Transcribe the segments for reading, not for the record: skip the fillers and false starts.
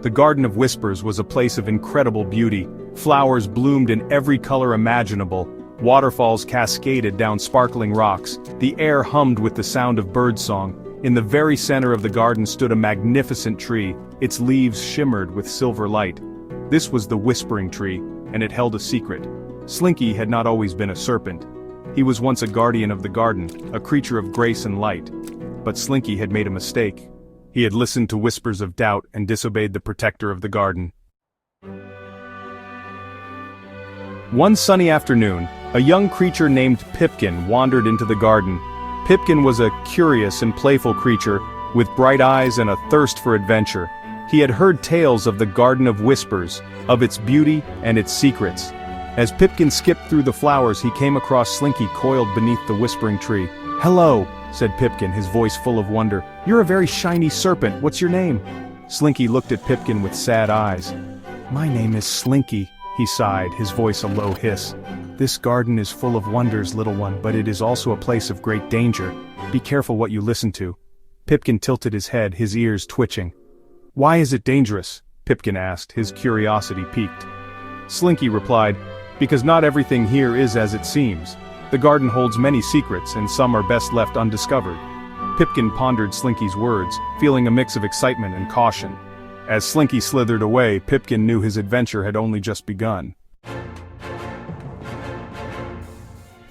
The Garden of Whispers was a place of incredible beauty. Flowers bloomed in every color imaginable. Waterfalls cascaded down sparkling rocks. The air hummed with the sound of birdsong. In the very center of the garden stood a magnificent tree. Its leaves shimmered with silver light. This was the Whispering Tree, and it held a secret. Slinky had not always been a serpent. He was once a guardian of the garden, a creature of grace and light. But Slinky had made a mistake. He had listened to whispers of doubt and disobeyed the protector of the garden. One sunny afternoon, a young creature named Pipkin wandered into the garden. Pipkin was a curious and playful creature, with bright eyes and a thirst for adventure. He had heard tales of the Garden of Whispers, of its beauty and its secrets. As Pipkin skipped through the flowers, he came across Slinky coiled beneath the whispering tree. "Hello," said Pipkin, his voice full of wonder. "You're a very shiny serpent. What's your name?" Slinky looked at Pipkin with sad eyes. "My name is Slinky," he sighed, his voice a low hiss. "This garden is full of wonders, little one, but it is also a place of great danger. Be careful what you listen to." Pipkin tilted his head, his ears twitching. "Why is it dangerous?" Pipkin asked, his curiosity piqued. Slinky replied, "Because not everything here is as it seems. The garden holds many secrets, and some are best left undiscovered." Pipkin pondered Slinky's words, feeling a mix of excitement and caution. As Slinky slithered away, Pipkin knew his adventure had only just begun.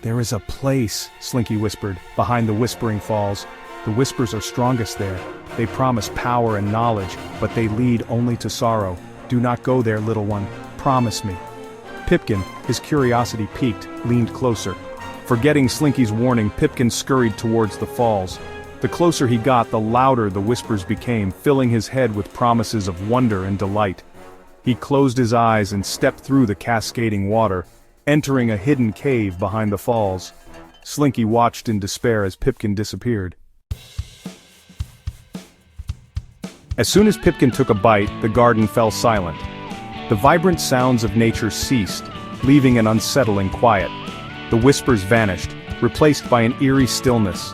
"There is a place," Slinky whispered, "behind the Whispering Falls. The whispers are strongest there. They promise power and knowledge, but they lead only to sorrow. Do not go there, little one. Promise me." Pipkin, his curiosity piqued, leaned closer. Forgetting Slinky's warning, Pipkin scurried towards the falls. The closer he got, the louder the whispers became, filling his head with promises of wonder and delight. He closed his eyes and stepped through the cascading water, entering a hidden cave behind the falls. Slinky watched in despair as Pipkin disappeared. As soon as Pipkin took a bite, the garden fell silent. The vibrant sounds of nature ceased, leaving an unsettling quiet. The whispers vanished, replaced by an eerie stillness.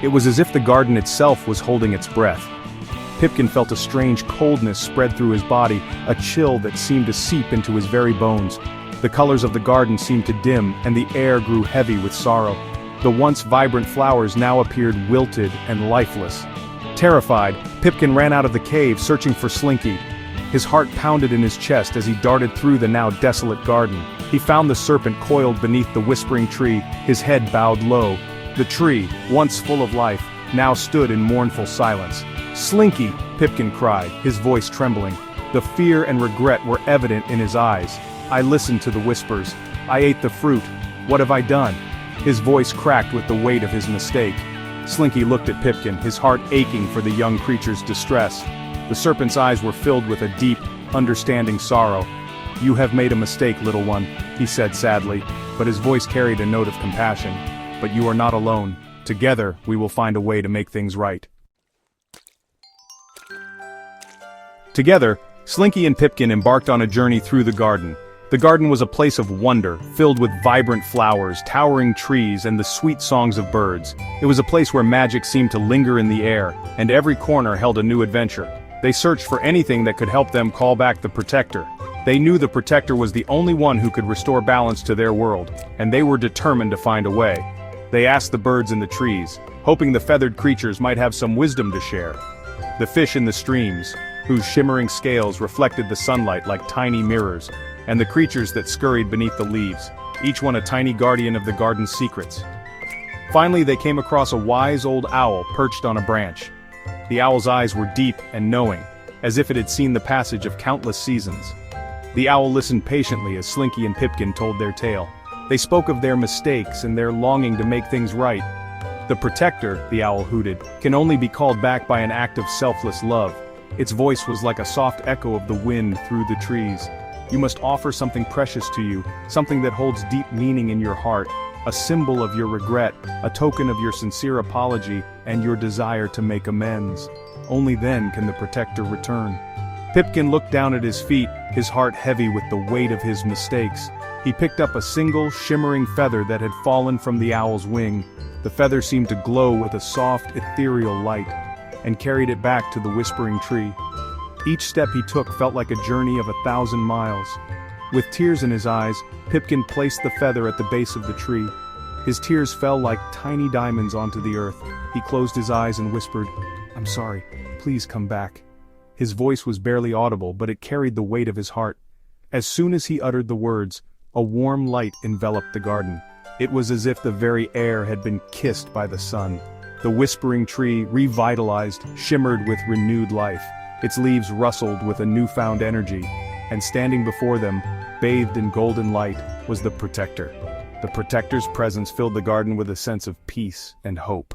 It was as if the garden itself was holding its breath. Pipkin felt a strange coldness spread through his body, a chill that seemed to seep into his very bones. The colors of the garden seemed to dim, and the air grew heavy with sorrow. The once vibrant flowers now appeared wilted and lifeless. Terrified, Pipkin ran out of the cave, searching for Slinky. His heart pounded in his chest as he darted through the now desolate garden. He found the serpent coiled beneath the whispering tree, his head bowed low. The tree, once full of life, now stood in mournful silence. "Slinky!" Pipkin cried, his voice trembling. The fear and regret were evident in his eyes. "I listened to the whispers. I ate the fruit. What have I done?" His voice cracked with the weight of his mistake. Slinky looked at Pipkin, his heart aching for the young creature's distress. The serpent's eyes were filled with a deep, understanding sorrow. "You have made a mistake, little one," he said sadly, but his voice carried a note of compassion. "But you are not alone. Together, we will find a way to make things right." Together, Slinky and Pipkin embarked on a journey through the garden. The garden was a place of wonder, filled with vibrant flowers, towering trees, and the sweet songs of birds. It was a place where magic seemed to linger in the air, and every corner held a new adventure. They searched for anything that could help them call back the Protector. They knew the Protector was the only one who could restore balance to their world, and they were determined to find a way. They asked the birds in the trees, hoping the feathered creatures might have some wisdom to share. The fish in the streams, whose shimmering scales reflected the sunlight like tiny mirrors, and the creatures that scurried beneath the leaves, each one a tiny guardian of the garden's secrets. Finally, they came across a wise old owl perched on a branch. The owl's eyes were deep and knowing, as if it had seen the passage of countless seasons. The owl listened patiently as Slinky and Pipkin told their tale. They spoke of their mistakes and their longing to make things right. "The Protector," the owl hooted, "can only be called back by an act of selfless love." Its voice was like a soft echo of the wind through the trees. "You must offer something precious to you, something that holds deep meaning in your heart, a symbol of your regret, a token of your sincere apology, and your desire to make amends. Only then can the Protector return." Pipkin looked down at his feet, his heart heavy with the weight of his mistakes. He picked up a single, shimmering feather that had fallen from the owl's wing. The feather seemed to glow with a soft, ethereal light, and carried it back to the whispering tree. Each step he took felt like a journey of 1,000 miles. With tears in his eyes, Pipkin placed the feather at the base of the tree. His tears fell like tiny diamonds onto the earth. He closed his eyes and whispered, "I'm sorry, please come back." His voice was barely audible, but it carried the weight of his heart. As soon as he uttered the words, a warm light enveloped the garden. It was as if the very air had been kissed by the sun. The whispering tree, revitalized, shimmered with renewed life. Its leaves rustled with a newfound energy, and standing before them, bathed in golden light, was the Protector. The Protector's presence filled the garden with a sense of peace and hope.